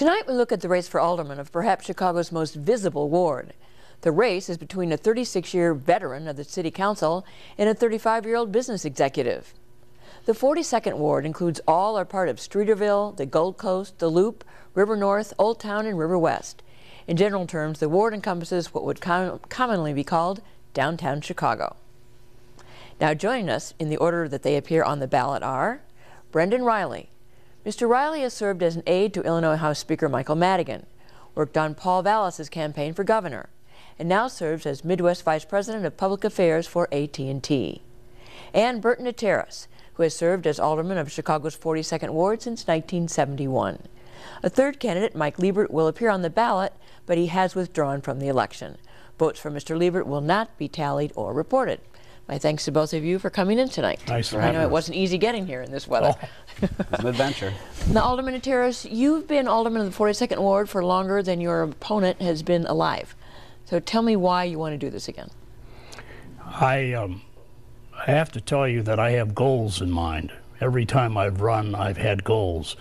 Tonight we look at the race for alderman of perhaps Chicago's most visible ward. The race is between a 36-year veteran of the city council and a 35-year-old business executive. The 42nd ward includes all or part of Streeterville, the Gold Coast, the Loop, River North, Old Town, and River West. In general terms, the ward encompasses what would commonly be called downtown Chicago. Now joining us in the order that they appear on the ballot are Brendan Reilly. Mr. Reilly has served as an aide to Illinois House Speaker Michael Madigan, worked on Paul Vallis's campaign for governor, and now serves as Midwest Vice President of Public Affairs for AT&T. And Alderman Natarus, who has served as alderman of Chicago's 42nd Ward since 1971. A third candidate, Mike Liebert, will appear on the ballot, but he has withdrawn from the election. Votes for Mr. Liebert will not be tallied or reported. My thanks to both of you for coming in tonight. Nice to I have know you. it wasn't easy getting here in this weather. Oh. It's an adventure. Now, Alderman Natarus, you've been alderman of the 42nd Ward for longer than your opponent has been alive. So tell me why you want to do this again. I have to tell you that I have goals in mind. Every time I've run, I've had goals.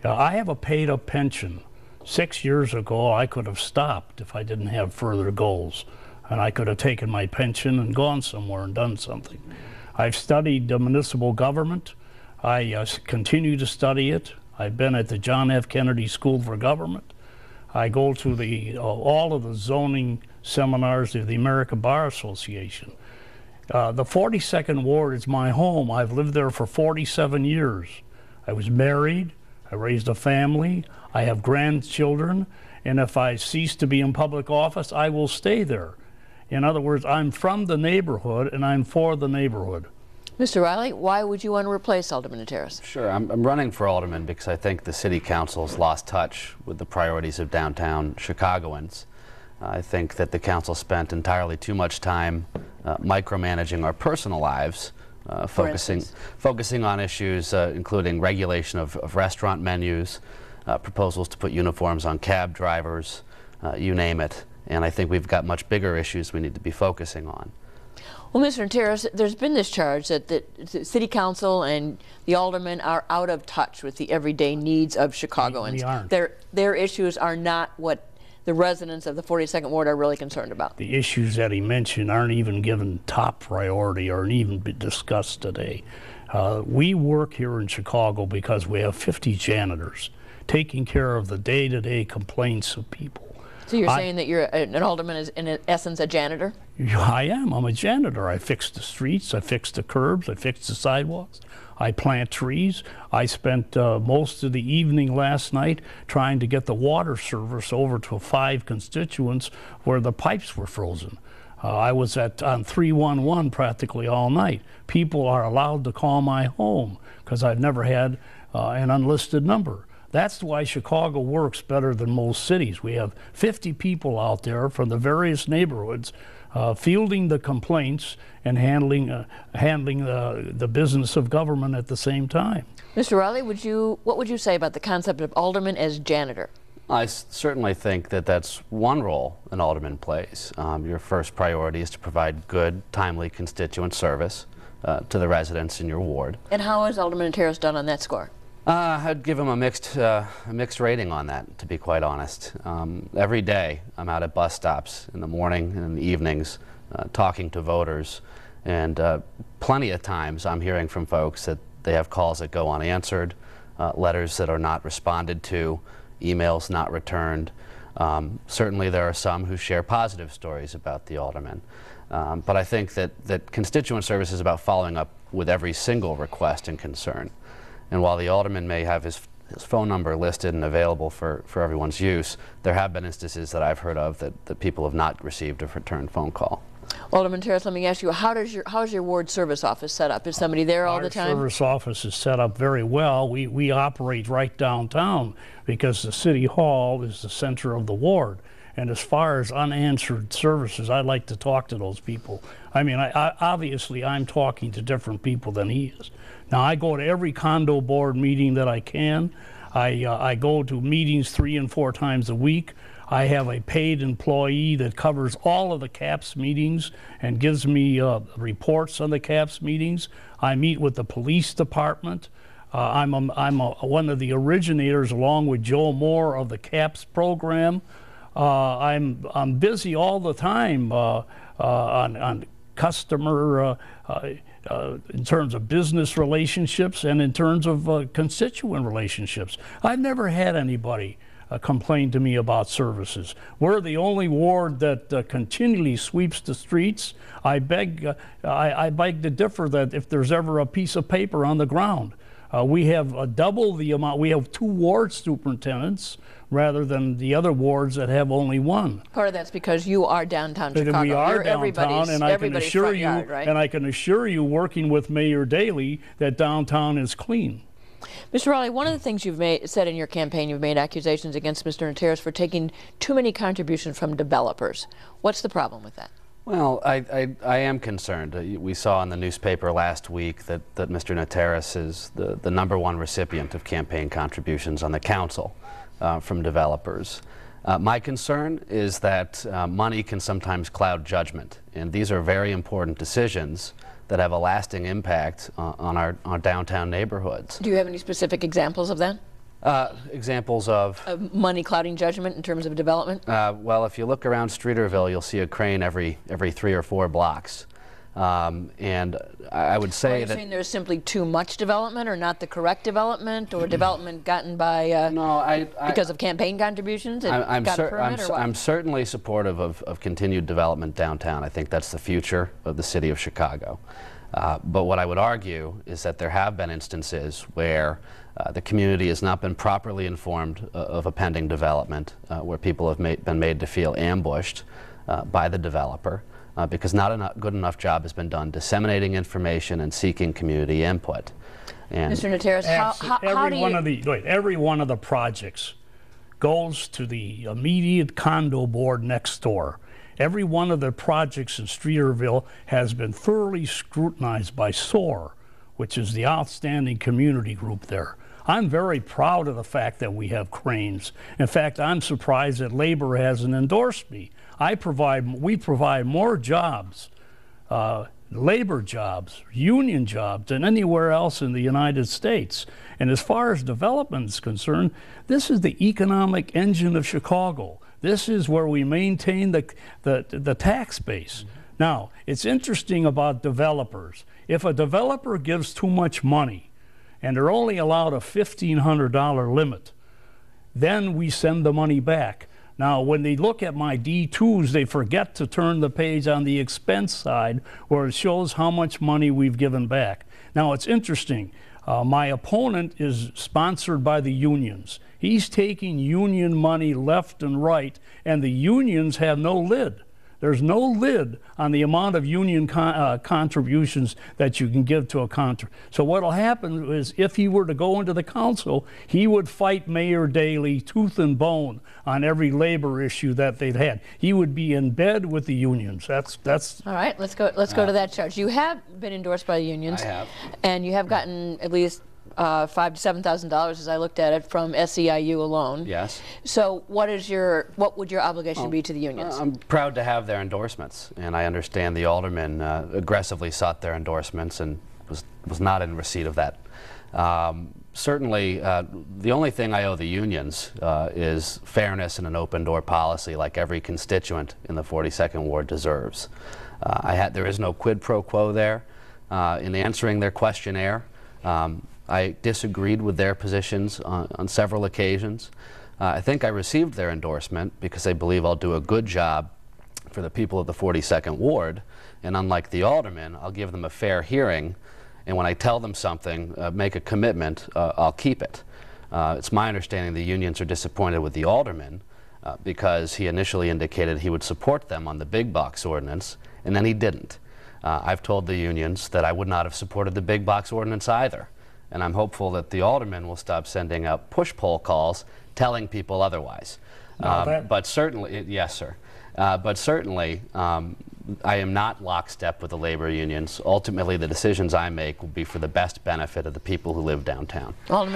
I have a paid-up pension. 6 years ago, I could have stopped if I didn't have further goals. And I could have taken my pension and gone somewhere and done something. I've studied municipal government. I continue to study it. I've been at the John F. Kennedy School for Government. I go to the all of the zoning seminars of the American Bar Association. The 42nd Ward is my home. I've lived there for 47 years. I was married. I raised a family. I have grandchildren. And if I cease to be in public office, I will stay there. In other words, I'm from the neighborhood and I'm for the neighborhood. Mr. Reilly, why would you want to replace Alderman Natarus? Sure, I'm running for alderman because I think the city council's lost touch with the priorities of downtown Chicagoans. I think that the council spent entirely too much time micromanaging our personal lives, focusing on issues including regulation of restaurant menus, proposals to put uniforms on cab drivers, you name it. And I think we've got much bigger issues we need to be focusing on. Well, Mr. Natarus, there's been this charge that the city council and the aldermen are out of touch with the everyday needs of Chicagoans. We aren't. Their issues are not what the residents of the 42nd Ward are really concerned about. The issues that he mentioned aren't even given top priority or even been discussed today. We work here in Chicago because we have 50 janitors taking care of the day-to-day complaints of people. So you're saying that you're an alderman is in essence a janitor? I am. I'm a janitor. I fix the streets, I fix the curbs, I fix the sidewalks, I plant trees. I spent most of the evening last night trying to get the water service over to 5 constituents where the pipes were frozen. I was on 311 practically all night. People are allowed to call my home because I've never had an unlisted number. That's why Chicago works better than most cities. We have 50 people out there from the various neighborhoods fielding the complaints and handling the business of government at the same time. Mr. Reilly, what would you say about the concept of alderman as janitor? I certainly think that that's one role an alderman plays. Your first priority is to provide good, timely constituent service to the residents in your ward. And how has Alderman Natarus done on that score? I'd give him a mixed rating on that, to be quite honest. Every day I'm out at bus stops in the morning and in the evenings talking to voters, and plenty of times I'm hearing from folks that they have calls that go unanswered, letters that are not responded to, emails not returned. Certainly there are some who share positive stories about the alderman. But I think that constituent service is about following up with every single request and concern. And while the alderman may have his phone number listed and available for everyone's use, there have been instances that I've heard of that people have not received a returned phone call. Alderman Natarus, let me ask you, how's your ward service office set up? Is somebody there all the time? Our service office is set up very well. We operate right downtown because the city hall is the center of the ward. And as far as unanswered services, I'd like to talk to those people. I mean, obviously I'm talking to different people than he is. Now, I go to every condo board meeting that I can. I go to meetings 3 and 4 times a week. I have a paid employee that covers all of the CAPS meetings and gives me reports on the CAPS meetings. I meet with the police department. One of the originators, along with Joe Moore, of the CAPS program. I'm busy all the time on customer, in terms of business relationships and in terms of constituent relationships. I've never had anybody complain to me about services. We're the only ward that continually sweeps the streets. I beg to differ that if there's ever a piece of paper on the ground. We have double the amount. We have 2 ward superintendents rather than the other wards that have only 1. Part of that's because you are downtown Chicago. We are You're downtown, and I can assure you, yard, right? and I can assure you, working with Mayor Reilly, that downtown is clean. Mr. Reilly, one of the things you've said in your campaign, you've made accusations against Mr. Natarus for taking too many contributions from developers. What's the problem with that? Well, I am concerned. We saw in the newspaper last week that Mr. Natarus is the #1 recipient of campaign contributions on the council from developers. My concern is that money can sometimes cloud judgment, and these are very important decisions that have a lasting impact on our downtown neighborhoods. Do you have any specific examples of that? Examples of money clouding judgment in terms of development? Well, if you look around Streeterville, you'll see a crane every 3 or 4 blocks. And I would say that... Are you saying there's simply too much development, or not the correct development, or development gotten by because of campaign contributions? I'm certainly supportive of continued development downtown. I think that's the future of the city of Chicago. But what I would argue is that there have been instances where the community has not been properly informed of a pending development, where people have been made to feel ambushed by the developer, because not a good enough job has been done disseminating information and seeking community input. And Mr. Natarus, how do you... Every one of the projects goes to the immediate condo board next door. Every one of the projects in Streeterville has been thoroughly scrutinized by SOAR, which is the outstanding community group there. I'm very proud of the fact that we have cranes. In fact, I'm surprised that labor hasn't endorsed me. We provide more jobs, labor jobs, union jobs, than anywhere else in the United States. And as far as development is concerned, this is the economic engine of Chicago. This is where we maintain the tax base. Now, it's interesting about developers. If a developer gives too much money, and they're only allowed a $1,500 limit, then we send the money back. Now, when they look at my D2s, they forget to turn the page on the expense side where it shows how much money we've given back. Now, it's interesting. My opponent is sponsored by the unions. He's taking union money left and right, and the unions have no lid. There's no lid on the amount of union contributions that you can give to a contract. So what'll happen is, if he were to go into the council, he would fight Mayor Reilly tooth and bone on every labor issue that they've had. He would be in bed with the unions. That's all right. Let's go to that charge. You have been endorsed by the unions. I have. And you have gotten at least $5,000 to $7,000, as I looked at it, from SEIU alone. Yes. So what would your obligation be to the unions? I'm proud to have their endorsements, and I understand the alderman aggressively sought their endorsements and was not in receipt of that. Certainly, the only thing I owe the unions is fairness and an open door policy, like every constituent in the 42nd Ward deserves. There is no quid pro quo there. In answering their questionnaire, I disagreed with their positions on several occasions. I think I received their endorsement because they believe I'll do a good job for the people of the 42nd Ward, and unlike the alderman, I'll give them a fair hearing, and when I tell them something, make a commitment, I'll keep it. It's my understanding the unions are disappointed with the alderman because he initially indicated he would support them on the big box ordinance, and then he didn't. I've told the unions that I would not have supported the big box ordinance either. And I'm hopeful that the alderman will stop sending out push-poll calls telling people otherwise. But certainly, yes, sir. But certainly, I am not lockstep with the labor unions. Ultimately, the decisions I make will be for the best benefit of the people who live downtown.